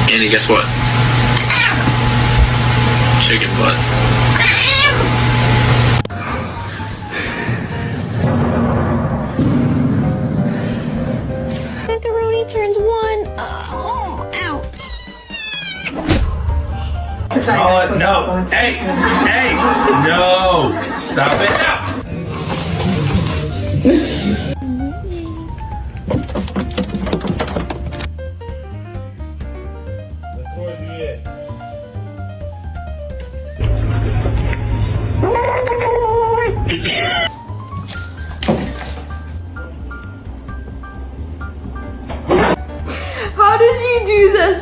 Andy, guess what? Chicken butt. Macaroni turns 1. Ow. Oh, no. Hey, no. Stop it. How did you do this?